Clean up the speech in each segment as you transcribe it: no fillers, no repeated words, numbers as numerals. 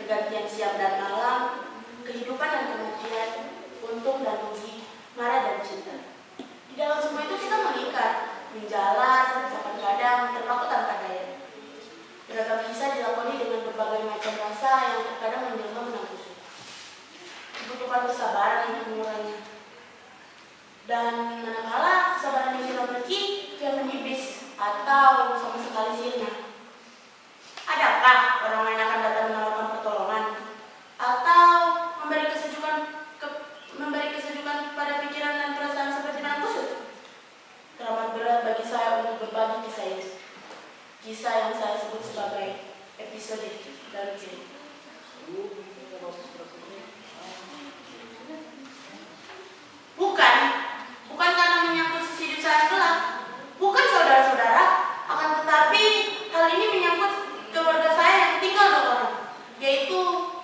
pergantian siang dan malam, kehidupan dan kematian, untung dan rugi, marah dan cinta. Di dalam semua itu kita mengikat, menjalan, kadang terpaku tanpa daya. Beragam kisah dilakoni dengan berbagai macam rasa yang terkadang menjelma menangis. Dibutuhkan kesabaran untuk mengurainya. Dan manakala kesabaran ini tidak pergi, dia menipis atau sama sekali sirna. Adakah orang lain akan datang menawarkan pertolongan atau memberi kesejukan pada pikiran dan perasaan seperti benang kusut? Teramat berat bagi saya untuk berbagi kisah ini. Kisah yang saya sebut sebagai episode dari diri. Bukan karena menyangkut sisi hidup saya gelap. Bukan saudara-saudara, akan tetapi hal ini menyangkut keluarga saya yang tinggal 2 orang, yaitu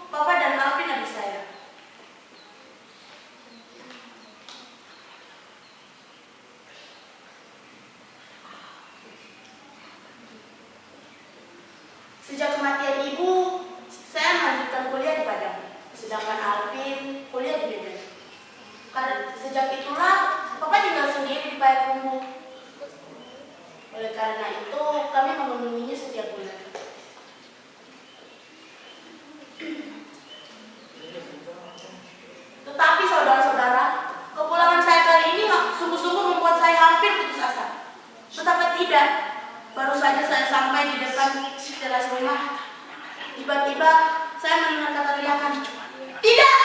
Papa dan Alvin adik saya. Sejak kematian ibu, saya melanjutkan kuliah di Padang, sedangkan Alvin kuliah di Medan. Karena sejak itulah Papa tinggal sendiri di Payakumbuh. Oleh karena itu, kami memenuhinya setiap bulan. Tetapi saudara-saudara, kepulangan saya kali ini sungguh-sungguh membuat saya hampir putus asa. Betapa tidak, baru saja saya sampai di depan teras rumah. Tiba-tiba saya mendengar kata teriakan, "Tidak!"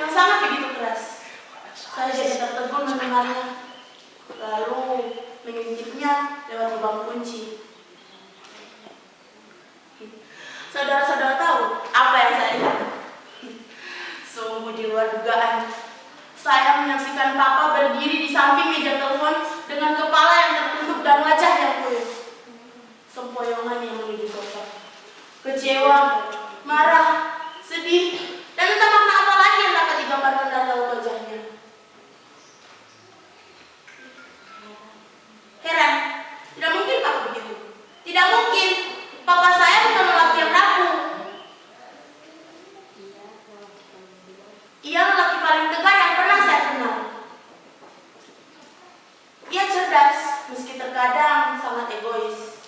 yang sangat begitu keras. Saya jadi tertegun mendengarnya, lalu mengintipnya lewat lubang kunci. Saudara-saudara tahu apa yang saya lihat? Sungguh di luar dugaan. Saya menyaksikan Papa berdiri di samping meja telepon dengan kepala yang tertunduk dan wajah yang puyuh. Sempoyongan yang menuju sofa. Kecewa, marah, sedih, dan entah makna apa lagi yang dapat digambarkan dari raut wajahnya. Heran, tidak mungkin Papa begitu. Tidak mungkin. Papa saya bukan lelaki yang rapuh. Ia lelaki paling tegar yang pernah saya kenal. Ia cerdas, meski terkadang sangat egois.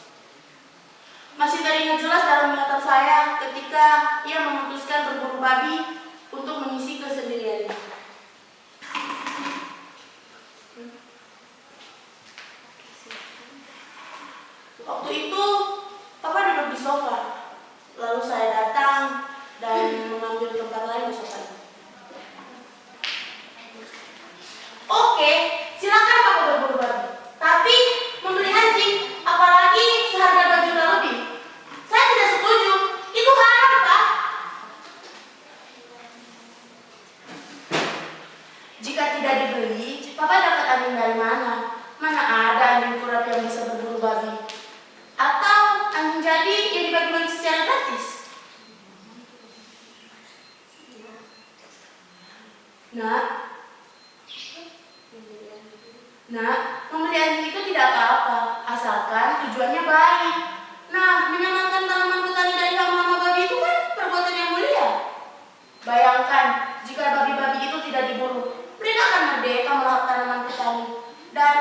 Masih teringat jelas dalam ingatan saya ketika ia memutuskan berburu babi untuk mengisi kesendiriannya. Waktu itu, Papa duduk di sofa. Lalu saya datang dan mengambil tempat lain di sofa. Oke, silakan Papa berburu babi. Tapi membeli anjing, apalagi seharga 2 juta lebih. Saya tidak setuju. Itu haram, Pak. Jika tidak dibeli, Papa dapat anjing dari mana? Mana ada anjing kurap yang bisa berburu babi? Atau anjing jadi yang dibagi-bagi secara gratis? Nak, membeli anjing itu tidak apa-apa, asalkan tujuannya baik. Nah, menyamankan tanaman petani dari hama-hama babi itu kan perbuatan yang mulia. Bayangkan, jika babi-babi itu tidak diburu, mereka akan merdeka melahap tanaman petani. Dan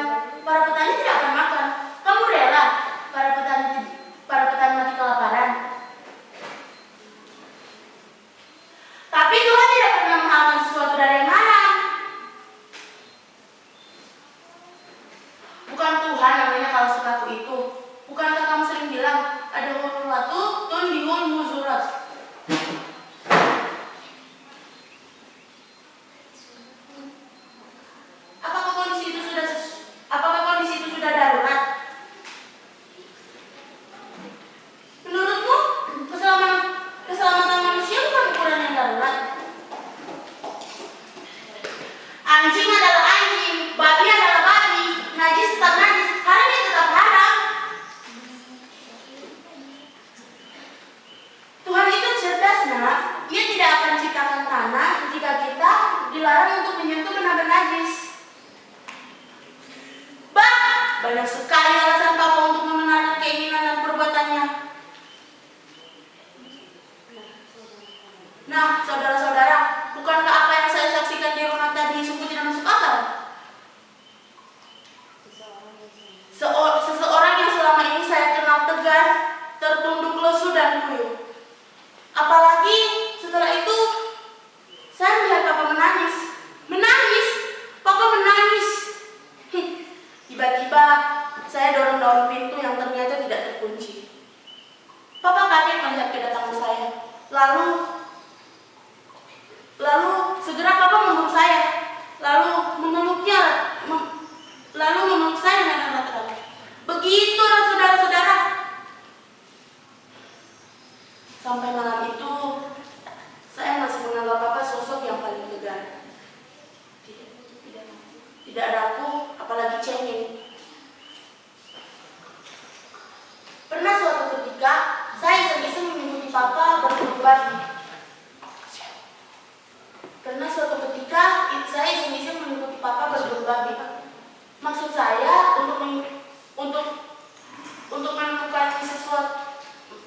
para petani tidak akan makan. Kamu rela para petani mati kelaparan? Tapi Tuhan tidak pernah menghalalkan sesuatu dari yang haram. Bukan Tuhan namanya kalau sekaku itu. Bukankah kamu sering bilang ada sesuatu tunbihul muzurat? Apakah kondisi itu sudah darurat? Menurutmu keselamatan manusia bukan ukuran yang darurat? Anjing adalah anjing, babi adalah babi, najis tetap najis, haramnya tetap haram. Tuhan itu cerdas, nak. Dia tidak akan ciptakan tanah jika kita dilarang untuk menyentuh benda najis. Banyak sekali alasan Papa untuk membenarkan keinginan dan perbuatannya. Nah, saudara-saudara, bukankah apa yang saya saksikan di rumah tadi sungguh tidak masuk akal? Seseorang yang selama ini saya kenal tegar, tertunduk lesu dan kuyup. Apalagi setelah itu, saya melihat Papa menangis. Menangis? Papa menangis. Tiba-tiba, saya dorong-dorong pintu yang ternyata tidak terkunci. Papa kaget melihat kedatangan saya. Lalu segera Papa memeluk saya. Lalu memeluk saya dengan erat-erat. Begitu, saudara-saudara. Sampai malam itu, saya masih menganggap Papa sosok yang paling tegar. Tidak rapuh, apalagi cengeng. Pernah suatu ketika, saya iseng-iseng mengikuti Papa berburu babi. Maksud saya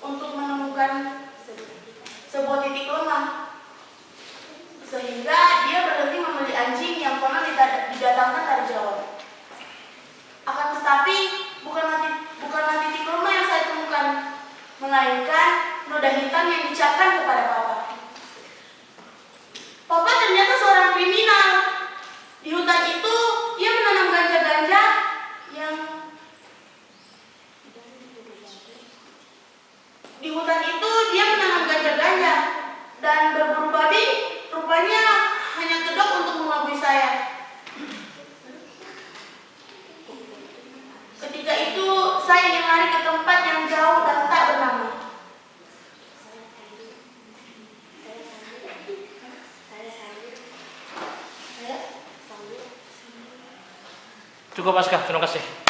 untuk menemukan sebuah titik lemah, sehingga dia berhenti membeli anjing yang pernah didatangkan dari Jawa. Akan tetapi bukanlah titik lemah yang saya temukan, melainkan noda hitam yang dicapkan kepada Papa. Papa ternyata seorang kriminal. Di hutan itu dia menanam ganja-ganja yang dan berburu babi rupanya hanya kedok untuk mengelabui saya. Ketika itu saya ingin lari ke tempat yang jauh dan tak bernama. Cukup, Aska, terima kasih.